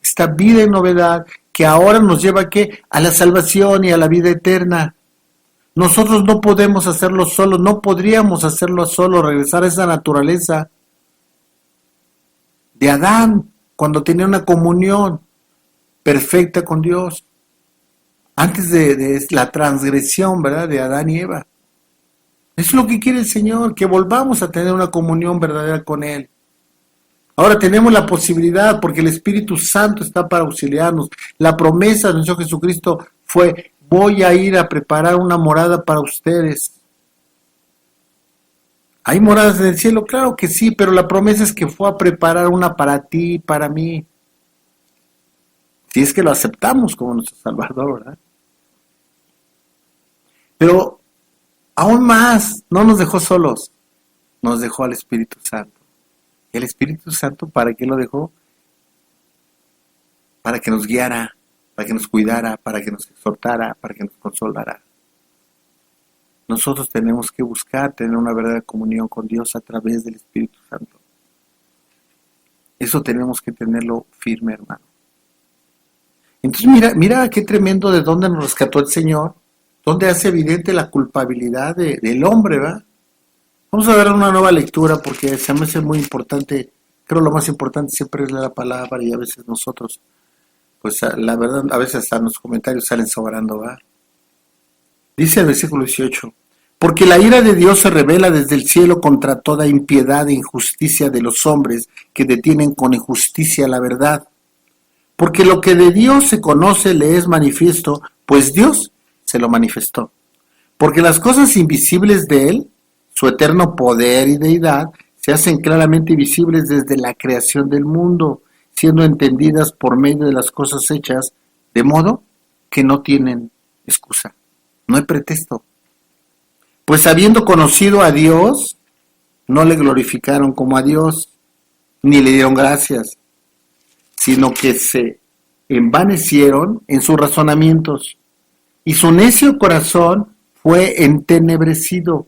esta vida en novedad, que ahora nos lleva ¿a qué? A la salvación y a la vida eterna. Nosotros no podemos hacerlo solos, no podríamos hacerlo solo, regresar a esa naturaleza de Adán, cuando tenía una comunión perfecta con Dios, antes de la transgresión, ¿verdad?, de Adán y Eva. Eso es lo que quiere el Señor, que volvamos a tener una comunión verdadera con Él. Ahora tenemos la posibilidad, porque el Espíritu Santo está para auxiliarnos. La promesa de nuestro Jesucristo fue: voy a ir a preparar una morada para ustedes. ¿Hay moradas en el cielo? Claro que sí, pero la promesa es que fue a preparar una para ti y para mí. Si es que lo aceptamos como nuestro Salvador, ¿verdad? Pero aún más, no nos dejó solos, nos dejó al Espíritu Santo. ¿El Espíritu Santo para qué lo dejó? Para que nos guiara, para que nos cuidara, para que nos exhortara, para que nos consolara. Nosotros tenemos que buscar tener una verdadera comunión con Dios a través del Espíritu Santo. Eso tenemos que tenerlo firme, hermano. Entonces mira qué tremendo de dónde nos rescató el Señor, donde hace evidente la culpabilidad del hombre, ¿verdad? Vamos a ver una nueva lectura porque se me hace muy importante. Creo lo más importante siempre es la palabra, y a veces nosotros, pues la verdad, a veces hasta los comentarios salen sobrando, ¿verdad? Dice el versículo 18, porque la ira de Dios se revela desde el cielo contra toda impiedad e injusticia de los hombres que detienen con injusticia la verdad. Porque lo que de Dios se conoce le es manifiesto, pues Dios se lo manifestó. Porque las cosas invisibles de Él, su eterno poder y deidad, se hacen claramente visibles desde la creación del mundo, siendo entendidas por medio de las cosas hechas, de modo que no tienen excusa, no hay pretexto. Pues habiendo conocido a Dios, no le glorificaron como a Dios, ni le dieron gracias, sino que se envanecieron en sus razonamientos, y su necio corazón fue entenebrecido.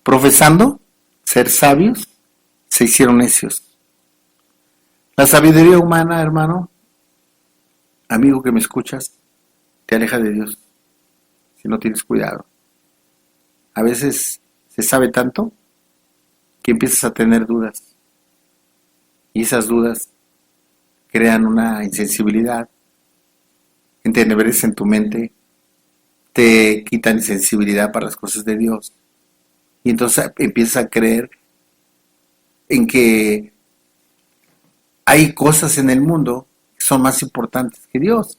Profesando ser sabios, se hicieron necios. La sabiduría humana, hermano, amigo que me escuchas, te aleja de Dios si no tienes cuidado. A veces se sabe tanto que empiezas a tener dudas, y esas dudas crean una insensibilidad, entenebrecen tu mente, te quitan sensibilidad para las cosas de Dios, y entonces empiezas a creer en que hay cosas en el mundo que son más importantes que Dios.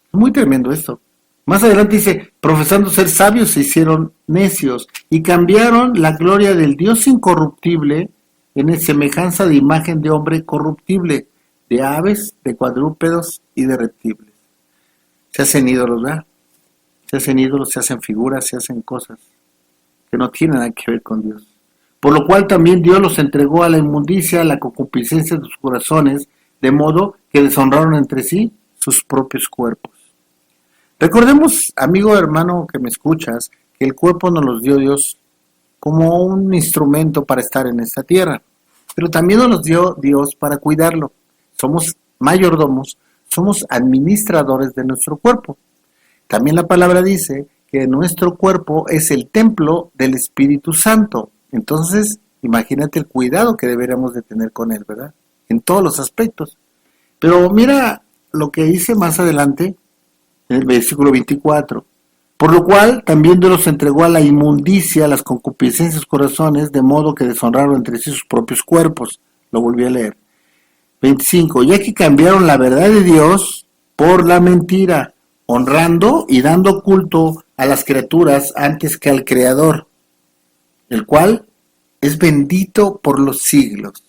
Es muy tremendo esto. Más adelante dice, profesando ser sabios se hicieron necios y cambiaron la gloria del Dios incorruptible en semejanza de imagen de hombre corruptible, de aves, de cuadrúpedos y de reptiles. Se hacen ídolos, ¿verdad? Se hacen ídolos, se hacen figuras, se hacen cosas que no tienen nada que ver con Dios. Por lo cual también Dios los entregó a la inmundicia, a la concupiscencia de sus corazones, de modo que deshonraron entre sí sus propios cuerpos. Recordemos, amigo hermano que me escuchas, que el cuerpo nos los dio Dios como un instrumento para estar en esta tierra, pero también nos los dio Dios para cuidarlo. Somos mayordomos, somos administradores de nuestro cuerpo. También la palabra dice que nuestro cuerpo es el templo del Espíritu Santo. Entonces, imagínate el cuidado que deberíamos de tener con él, ¿verdad? En todos los aspectos. Pero mira lo que dice más adelante, en el versículo 24. Por lo cual también Dios los entregó a la inmundicia, a las concupiscencias de sus corazones, de modo que deshonraron entre sí sus propios cuerpos. Lo volví a leer. 25. Ya que cambiaron la verdad de Dios por la mentira, honrando y dando culto a las criaturas antes que al Creador, el cual es bendito por los siglos.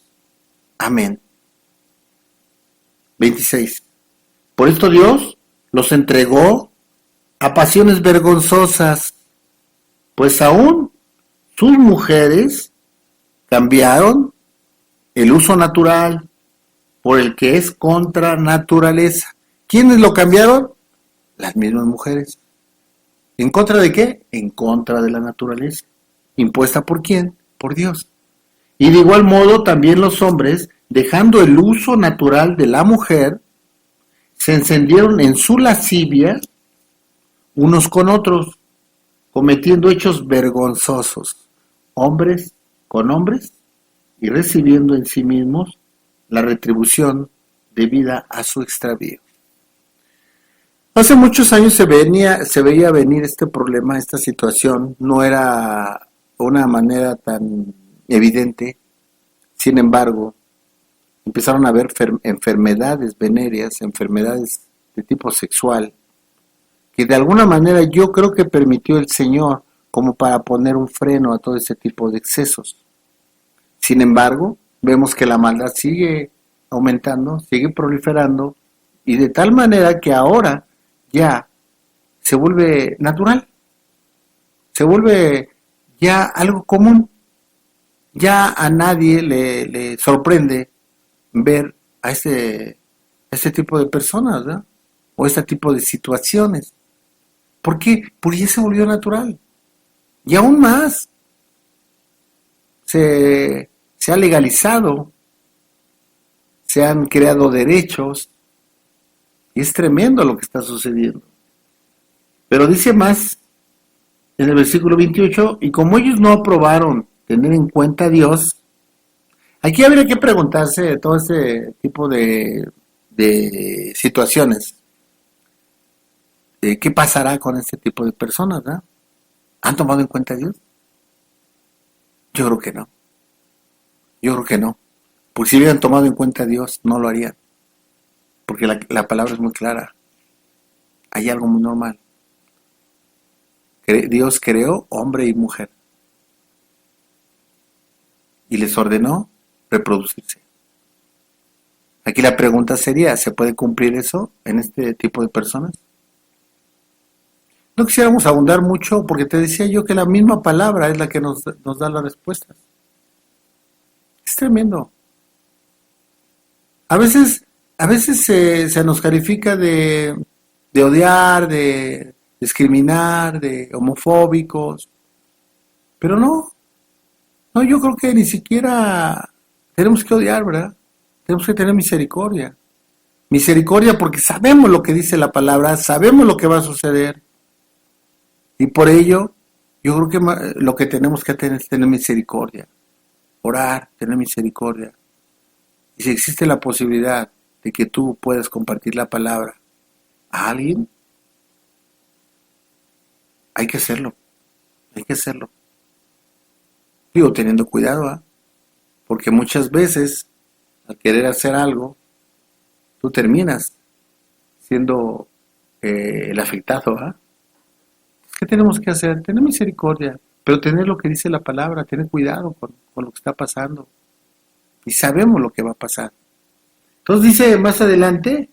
Amén. 26. Por esto Dios los entregó a pasiones vergonzosas, pues aún sus mujeres cambiaron el uso natural por el que es contra naturaleza. ¿Quiénes lo cambiaron? Las mismas mujeres. ¿En contra de qué? En contra de la naturaleza. ¿Impuesta por quién? Por Dios. Y de igual modo también los hombres, dejando el uso natural de la mujer, se encendieron en su lascivia unos con otros, cometiendo hechos vergonzosos, hombres con hombres, y recibiendo en sí mismos la retribución debida a su extravío. Hace muchos años se veía venir este problema, esta situación, no era una manera tan evidente. Sin embargo, empezaron a haber enfermedades venéreas, enfermedades de tipo sexual, que de alguna manera yo creo que permitió el Señor como para poner un freno a todo ese tipo de excesos. Sin embargo, vemos que la maldad sigue aumentando, sigue proliferando, y de tal manera que ahora ya se vuelve natural, se vuelve ya algo común. Ya a nadie le sorprende ver a este tipo de personas, ¿verdad? O este tipo de situaciones. ¿Por qué? Porque ya se volvió natural. Y aún más, se ha legalizado, se han creado derechos, y es tremendo lo que está sucediendo. Pero dice más en el versículo 28, y como ellos no aprobaron tener en cuenta a Dios, aquí habría que preguntarse de todo este tipo de situaciones. ¿Qué pasará con este tipo de personas, ¿verdad? ¿Han tomado en cuenta a Dios? Yo creo que no. Yo creo que no. Porque si hubieran tomado en cuenta a Dios, no lo harían. Porque la palabra es muy clara. Hay algo muy normal. Dios creó hombre y mujer. Y les ordenó reproducirse. Aquí la pregunta sería, ¿se puede cumplir eso en este tipo de personas? No quisiéramos abundar mucho porque te decía yo que la misma palabra es la que nos da las respuestas. Es tremendo. A veces, se nos califica de odiar, de discriminar, de homofóbicos, pero no, yo creo que ni siquiera tenemos que odiar, ¿verdad? Tenemos que tener misericordia. Misericordia porque sabemos lo que dice la palabra, sabemos lo que va a suceder. Y por ello, yo creo que lo que tenemos que tener es tener misericordia. Orar, tener misericordia. Y si existe la posibilidad de que tú puedas compartir la palabra a alguien, hay que hacerlo. Hay que hacerlo. Digo, teniendo cuidado, ¿eh? Porque muchas veces, al querer hacer algo, tú terminas siendo el afectado. ¿Eh? ¿Qué tenemos que hacer? Tener misericordia, pero tener lo que dice la palabra, tener cuidado con lo que está pasando. Y sabemos lo que va a pasar. Entonces dice más adelante,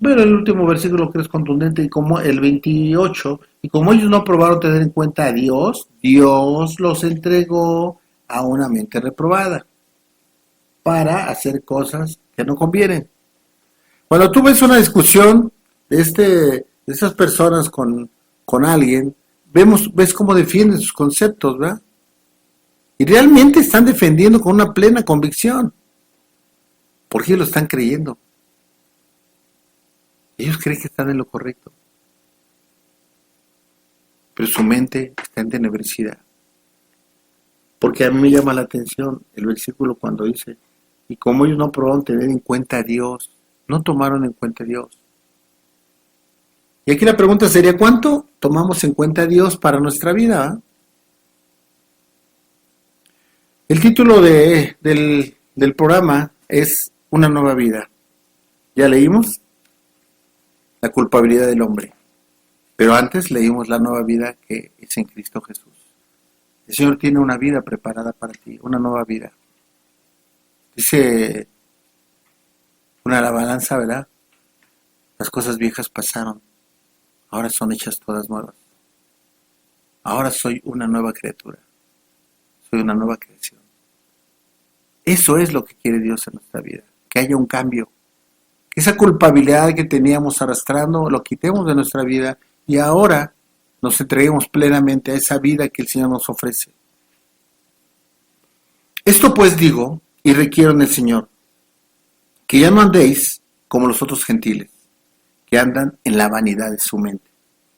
pero el último versículo que es contundente, y como el 28, y como ellos no aprobaron tener en cuenta a Dios, Dios los entregó a una mente reprobada para hacer cosas que no convienen. Cuando tú ves una discusión de esas personas con alguien, ves cómo defienden sus conceptos, ¿verdad? Y realmente están defendiendo con una plena convicción, porque ellos lo están creyendo. Ellos creen que están en lo correcto, pero su mente está entenebrecida. Porque a mí me llama la atención el versículo cuando dice, y como ellos no probaron tener en cuenta a Dios, no tomaron en cuenta a Dios. Y aquí la pregunta sería, ¿cuánto tomamos en cuenta a Dios para nuestra vida? El título del programa es Una nueva vida. ¿Ya leímos? La culpabilidad del hombre. Pero antes leímos la nueva vida que es en Cristo Jesús. El Señor tiene una vida preparada para ti, una nueva vida. Dice una alabanza, ¿verdad? Las cosas viejas pasaron, ahora son hechas todas nuevas. Ahora soy una nueva criatura, soy una nueva creación. Eso es lo que quiere Dios en nuestra vida, que haya un cambio. Que esa culpabilidad que teníamos arrastrando lo quitemos de nuestra vida y ahora nos entreguemos plenamente a esa vida que el Señor nos ofrece. Esto pues digo y requiero en el Señor, que ya no andéis como los otros gentiles, que andan en la vanidad de su mente.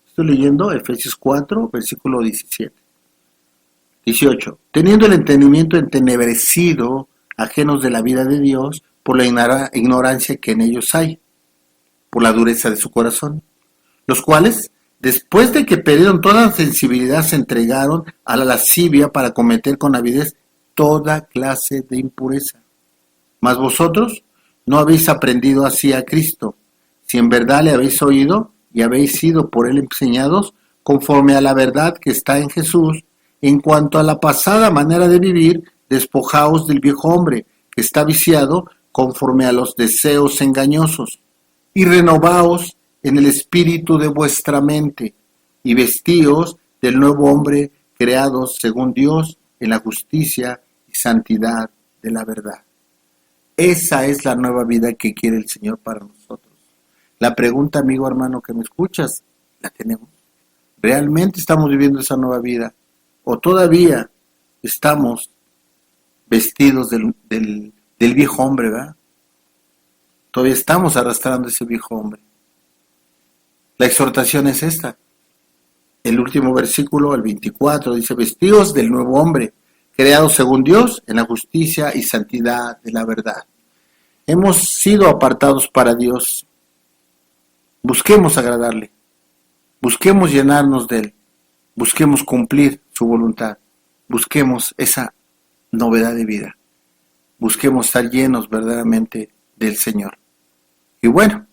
Estoy leyendo Efesios 4, versículo 17. 18. Teniendo el entendimiento entenebrecido, ajenos de la vida de Dios, por la ignorancia que en ellos hay, por la dureza de su corazón, los cuales, después de que perdieron toda sensibilidad, se entregaron a la lascivia para cometer con avidez toda clase de impureza. Mas vosotros no habéis aprendido así a Cristo, si en verdad le habéis oído y habéis sido por él enseñados conforme a la verdad que está en Jesús. En cuanto a la pasada manera de vivir, despojaos del viejo hombre, que está viciado conforme a los deseos engañosos, y renovaos en el espíritu de vuestra mente, y vestíos del nuevo hombre, creados según Dios en la justicia y santidad de la verdad. Esa es la nueva vida que quiere el Señor para nosotros. La pregunta, amigo hermano que me escuchas, la tenemos. ¿Realmente estamos viviendo esa nueva vida? ¿O todavía estamos vestidos del viejo hombre, ¿verdad? Todavía estamos arrastrando ese viejo hombre. La exhortación es esta. El último versículo, el 24, dice, vestidos del nuevo hombre, creado según Dios en la justicia y santidad de la verdad. Hemos sido apartados para Dios. Busquemos agradarle. Busquemos llenarnos de Él. Busquemos cumplir su voluntad. Busquemos esa novedad de vida. Busquemos estar llenos verdaderamente del Señor. Y bueno,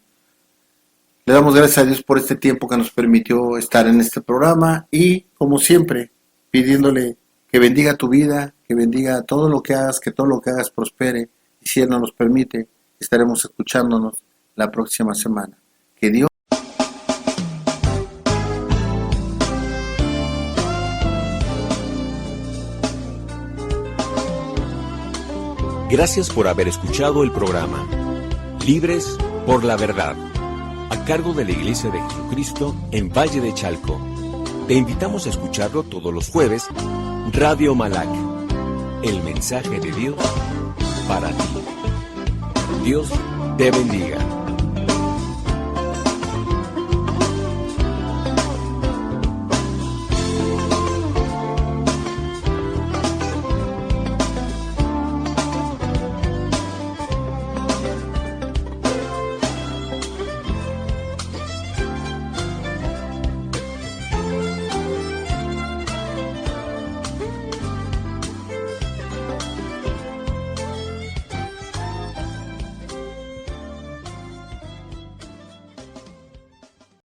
le damos gracias a Dios por este tiempo que nos permitió estar en este programa y, como siempre, pidiéndole que bendiga tu vida, que bendiga todo lo que hagas, que todo lo que hagas prospere. Y si Él nos lo permite, estaremos escuchándonos la próxima semana. Que Dios Gracias por haber escuchado el programa Libres por la Verdad, a cargo de la Iglesia de Jesucristo en Valle de Chalco. Te invitamos a escucharlo todos los jueves, Radio Malac, el mensaje de Dios para ti. Dios te bendiga.